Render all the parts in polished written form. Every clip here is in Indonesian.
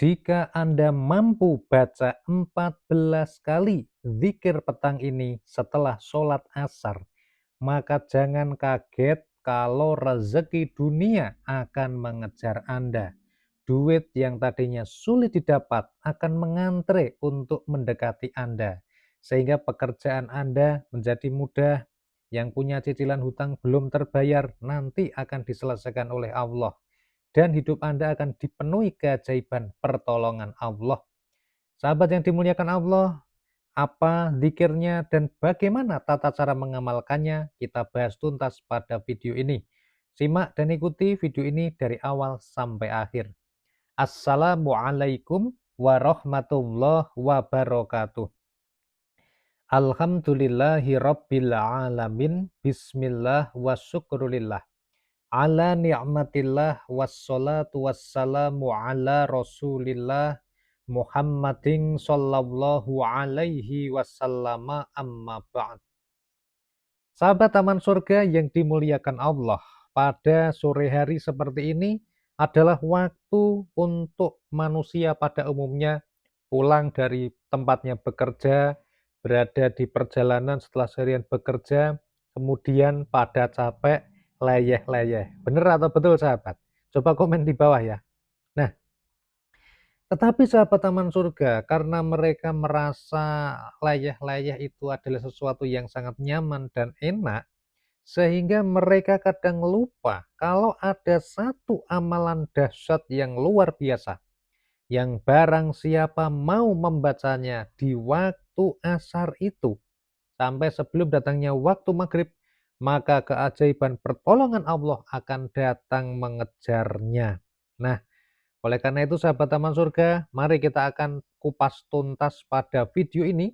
Jika Anda mampu baca 14 kali zikir petang ini setelah sholat asar, maka jangan kaget kalau rezeki dunia akan mengejar Anda. Duit yang tadinya sulit didapat akan mengantre untuk mendekati Anda. Sehingga pekerjaan Anda menjadi mudah, yang punya cicilan hutang belum terbayar nanti akan diselesaikan oleh Allah. Dan hidup Anda akan dipenuhi keajaiban pertolongan Allah. Sahabat yang dimuliakan Allah, apa zikirnya dan bagaimana tata cara mengamalkannya, kita bahas tuntas pada video ini. Simak dan ikuti video ini dari awal sampai akhir. Assalamualaikum warahmatullahi wabarakatuh. Alhamdulillahi rabbil alamin. Bismillah wa syukrulillah. Ala ni'matillah wassalatu wassalamu ala rasulillah Muhammadin sallallahu alaihi wasallam, amma ba'd. Sahabat Taman Surga yang dimuliakan Allah, pada sore hari seperti ini adalah waktu untuk manusia pada umumnya pulang dari tempatnya bekerja, berada di perjalanan setelah seharian bekerja, kemudian pada capek, leyeh-leyeh. Benar atau betul sahabat? Coba komen di bawah ya. Nah, tetapi sahabat Taman Surga, karena mereka merasa leyeh-leyeh itu adalah sesuatu yang sangat nyaman dan enak, sehingga mereka kadang lupa kalau ada satu amalan dahsyat yang luar biasa, yang barang siapa mau membacanya di waktu asar itu, sampai sebelum datangnya waktu maghrib, maka keajaiban pertolongan Allah akan datang mengejarnya. Nah, oleh karena itu sahabat Taman Surga, mari kita akan kupas tuntas pada video ini.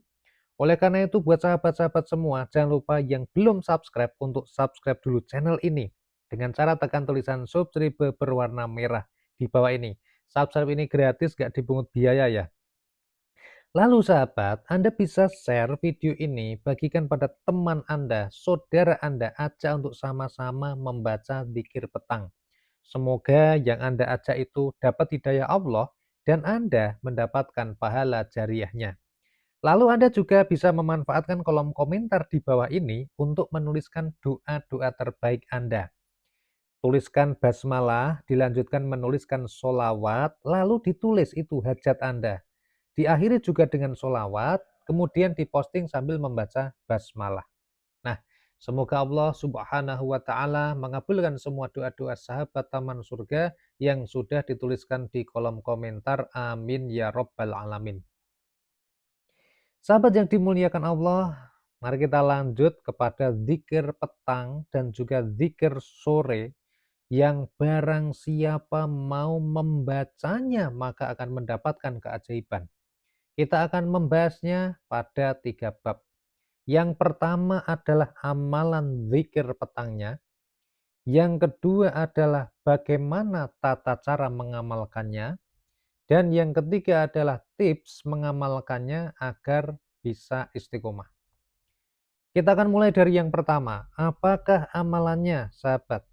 Oleh karena itu buat sahabat-sahabat semua, jangan lupa yang belum subscribe untuk subscribe dulu channel ini. Dengan cara tekan tulisan subscribe berwarna merah di bawah ini. Subscribe ini gratis, gak dipungut biaya ya. Lalu sahabat, Anda bisa share video ini, bagikan pada teman Anda, saudara Anda, ajak untuk sama-sama membaca zikir petang. Semoga yang Anda ajak itu dapat hidayah Allah dan Anda mendapatkan pahala jariahnya. Lalu Anda juga bisa memanfaatkan kolom komentar di bawah ini untuk menuliskan doa-doa terbaik Anda. Tuliskan basmalah, dilanjutkan menuliskan solawat, lalu ditulis itu hajat Anda. Diakhiri juga dengan solawat, kemudian diposting sambil membaca basmalah. Nah, semoga Allah Subhanahu wa Ta'ala mengabulkan semua doa-doa sahabat Taman Surga yang sudah dituliskan di kolom komentar. Amin ya Rabbal 'Alamin. Sahabat yang dimuliakan Allah, mari kita lanjut kepada zikir petang dan juga zikir sore yang barang siapa mau membacanya maka akan mendapatkan keajaiban. Kita akan membahasnya pada 3 bab. Yang pertama adalah amalan zikir petangnya. Yang kedua adalah bagaimana tata cara mengamalkannya. Dan yang ketiga adalah tips mengamalkannya agar bisa istiqomah. Kita akan mulai dari yang pertama. Apakah amalannya, sahabat?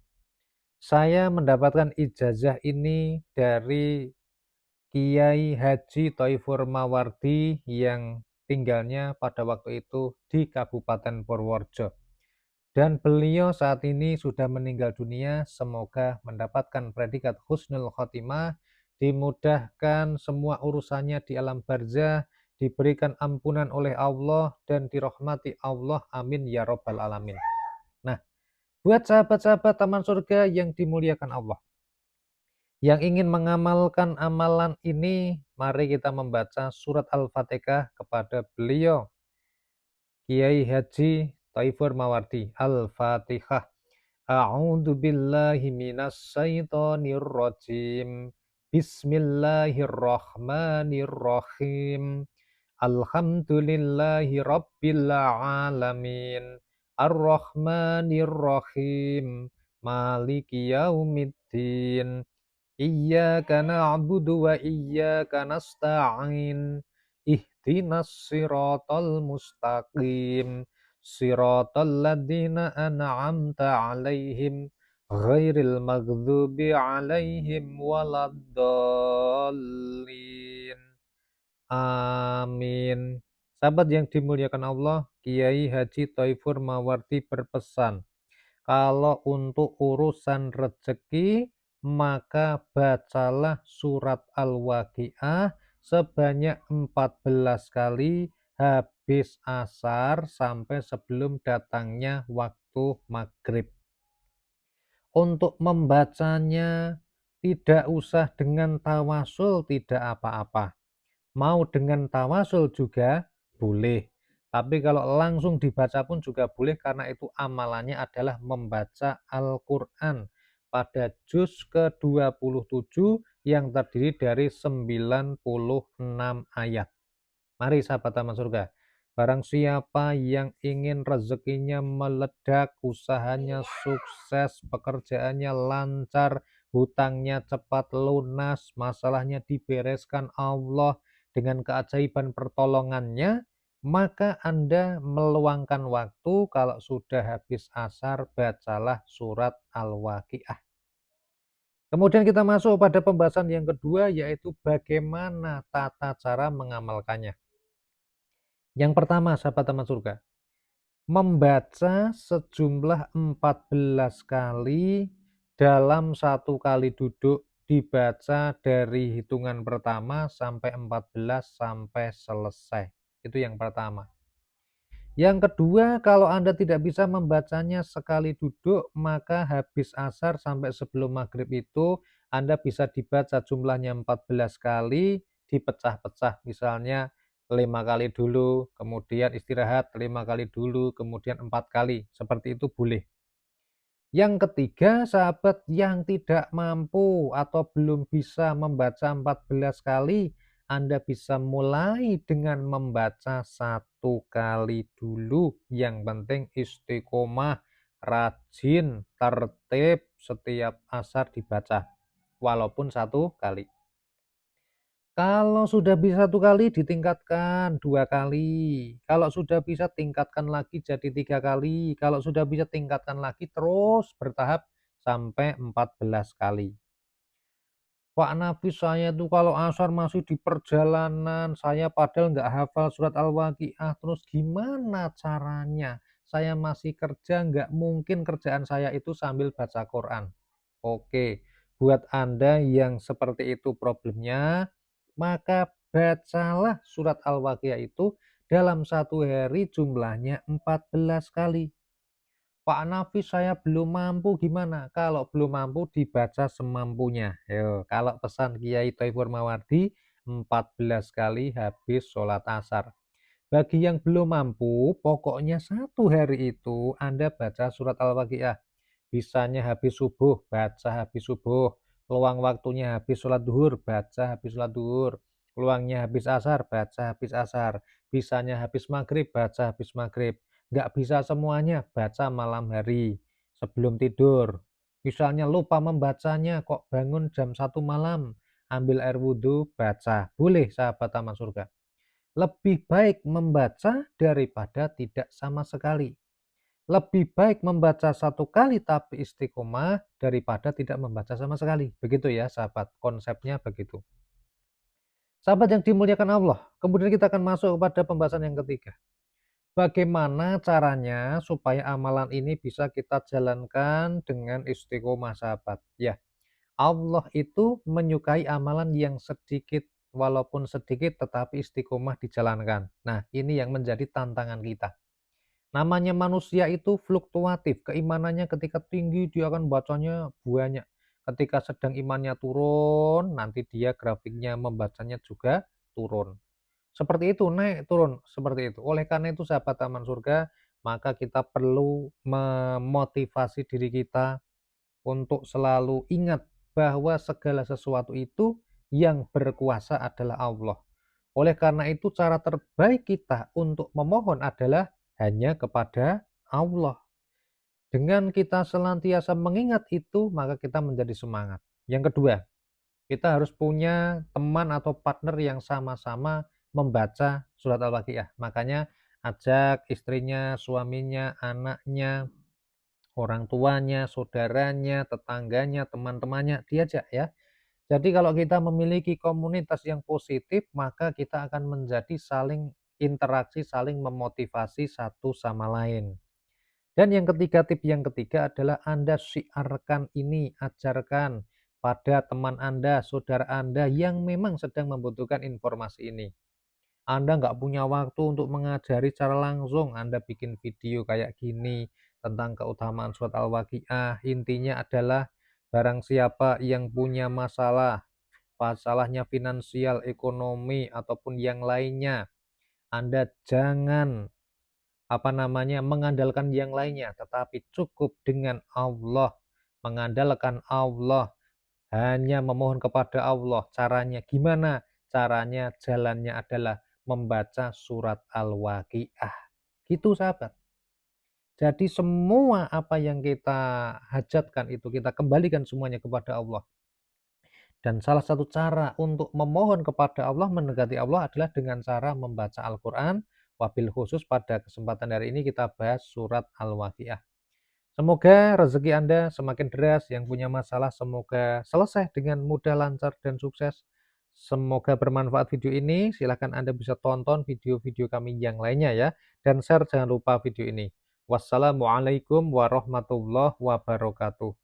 Saya mendapatkan ijazah ini dari Kiai Haji Thaifur Mawardi yang tinggalnya pada waktu itu di Kabupaten Purworejo. Dan beliau saat ini sudah meninggal dunia, semoga mendapatkan predikat husnul khotimah, dimudahkan semua urusannya di alam barzah, diberikan ampunan oleh Allah, dan dirahmati Allah. Amin ya Rabbal 'Alamin. Nah, buat sahabat-sahabat Taman Surga yang dimuliakan Allah, yang ingin mengamalkan amalan ini, mari kita membaca surat Al-Fatihah kepada beliau, Kiai Haji Thaifur Mawardi. Al-Fatihah. A'udzu billahi minas syaitonir rajim. Bismillahirrahmanirrahim. Alhamdulillahi rabbil alamin. Ar-Rahmanir-Rahim. Maliki yaumiddin. Iyyaka na'budu wa iyyaka nasta'in. Ihdinas siratal mustaqim. Siratal ladzina an'amta 'alaihim ghairil maghdubi 'alaihim waladdallin. Sahabat yang dimuliakan Allah, Kiai Haji Thaifur Mawardi berpesan, kalau untuk urusan rezeki, maka bacalah surat Al-Waqiah sebanyak 14 kali habis asar sampai sebelum datangnya waktu maghrib. Untuk membacanya tidak usah dengan tawasul, tidak apa-apa. Mau dengan tawasul juga boleh. Tapi kalau langsung dibaca pun juga boleh karena itu amalannya adalah membaca Al-Quran pada juz ke-27 yang terdiri dari 96 ayat. Mari sahabat taman surga, barang siapa yang ingin rezekinya meledak, usahanya sukses, pekerjaannya lancar, hutangnya cepat lunas, masalahnya dibereskan Allah dengan keajaiban pertolongannya, maka Anda meluangkan waktu kalau sudah habis asar, bacalah surat Al-Waqiah. Kemudian kita masuk pada pembahasan yang kedua, yaitu bagaimana tata cara mengamalkannya. Yang pertama, sahabat taman surga, membaca sejumlah 14 kali dalam satu kali duduk, dibaca dari hitungan pertama sampai 14 sampai selesai. Itu yang pertama. Yang kedua, kalau Anda tidak bisa membacanya sekali duduk, maka habis asar sampai sebelum maghrib itu Anda bisa dibaca jumlahnya 14 kali, dipecah-pecah. Misalnya 5 kali dulu, kemudian istirahat 5 kali dulu, kemudian 4 kali. Seperti itu boleh. Yang ketiga, sahabat yang tidak mampu atau belum bisa membaca 14 kali, Anda bisa mulai dengan membaca 1 kali dulu. Yang penting istiqomah, rajin, tertib, setiap asar dibaca. Walaupun 1 kali. Kalau sudah bisa 1 kali, ditingkatkan 2 kali. Kalau sudah bisa, tingkatkan lagi jadi 3 kali. Kalau sudah bisa, tingkatkan lagi terus bertahap sampai 14 kali. Pak Nafis, saya tuh kalau asar masih di perjalanan, saya padahal nggak hafal surat Al-Waqiah, terus gimana caranya? Saya masih kerja, nggak mungkin kerjaan saya itu sambil baca Quran. Oke, buat Anda yang seperti itu problemnya, maka bacalah surat Al-Waqiah itu dalam 1 hari jumlahnya 14 kali. Pak Nafis, saya belum mampu, gimana? Kalau belum mampu dibaca semampunya. Yo, kalau pesan Kiai Thaifur Mawardi 14 kali habis sholat asar. Bagi yang belum mampu, pokoknya 1 hari itu Anda baca surat Al-Waqiah. Bisanya habis subuh, baca habis subuh. Luang waktunya habis sholat duhur, baca habis sholat duhur. Luangnya habis asar, baca habis asar. Bisanya habis maghrib, baca habis maghrib. Nggak bisa semuanya, baca malam hari sebelum tidur. Misalnya lupa membacanya, kok bangun jam 1 malam, ambil air wudhu, baca. Boleh sahabat taman surga. Lebih baik membaca daripada tidak sama sekali. Lebih baik membaca 1 kali tapi istiqomah daripada tidak membaca sama sekali. Begitu ya sahabat, konsepnya begitu. Sahabat yang dimuliakan Allah, kemudian kita akan masuk kepada pembahasan yang ketiga. Bagaimana caranya supaya amalan ini bisa kita jalankan dengan istiqomah sahabat? Ya, Allah itu menyukai amalan yang sedikit, walaupun sedikit tetapi istiqomah dijalankan. Nah, ini yang menjadi tantangan kita. Namanya manusia itu fluktuatif, keimanannya ketika tinggi dia akan bacanya banyak. Ketika sedang imannya turun, nanti dia grafiknya membacanya juga turun. Seperti itu, naik turun, seperti itu. Oleh karena itu sahabat taman surga, maka kita perlu memotivasi diri kita untuk selalu ingat bahwa segala sesuatu itu yang berkuasa adalah Allah. Oleh karena itu cara terbaik kita untuk memohon adalah hanya kepada Allah. Dengan kita senantiasa mengingat itu, maka kita menjadi semangat. Yang kedua, kita harus punya teman atau partner yang sama-sama membaca surat Al-Waqiah. Makanya ajak istrinya, suaminya, anaknya, orang tuanya, saudaranya, tetangganya, teman-temannya, diajak ya. Jadi kalau kita memiliki komunitas yang positif, maka kita akan menjadi saling interaksi saling memotivasi satu sama lain. Dan yang ketiga, tip yang ketiga adalah Anda syiarkan ini, ajarkan pada teman Anda, saudara Anda yang memang sedang membutuhkan informasi ini. Anda nggak punya waktu untuk mengajari secara langsung, Anda bikin video kayak gini tentang keutamaan surat Al-Waqiah. Intinya adalah barang siapa yang punya masalahnya finansial, ekonomi, ataupun yang lainnya, Anda jangan mengandalkan yang lainnya, tetapi cukup dengan Allah, mengandalkan Allah, hanya memohon kepada Allah. Caranya gimana? Caranya, jalannya adalah membaca surat Al-Waqiah. Gitu sahabat. Jadi semua apa yang kita hajatkan itu kita kembalikan semuanya kepada Allah. Dan salah satu cara untuk memohon kepada Allah, mendekati Allah adalah dengan cara membaca Al-Quran. Wabil khusus pada kesempatan hari ini kita bahas surat Al-Waqiah. Semoga rezeki Anda semakin deras, yang punya masalah semoga selesai dengan mudah, lancar, dan sukses. Semoga bermanfaat video ini. Silahkan Anda bisa tonton video-video kami yang lainnya ya. Dan share jangan lupa video ini. Wassalamualaikum warahmatullahi wabarakatuh.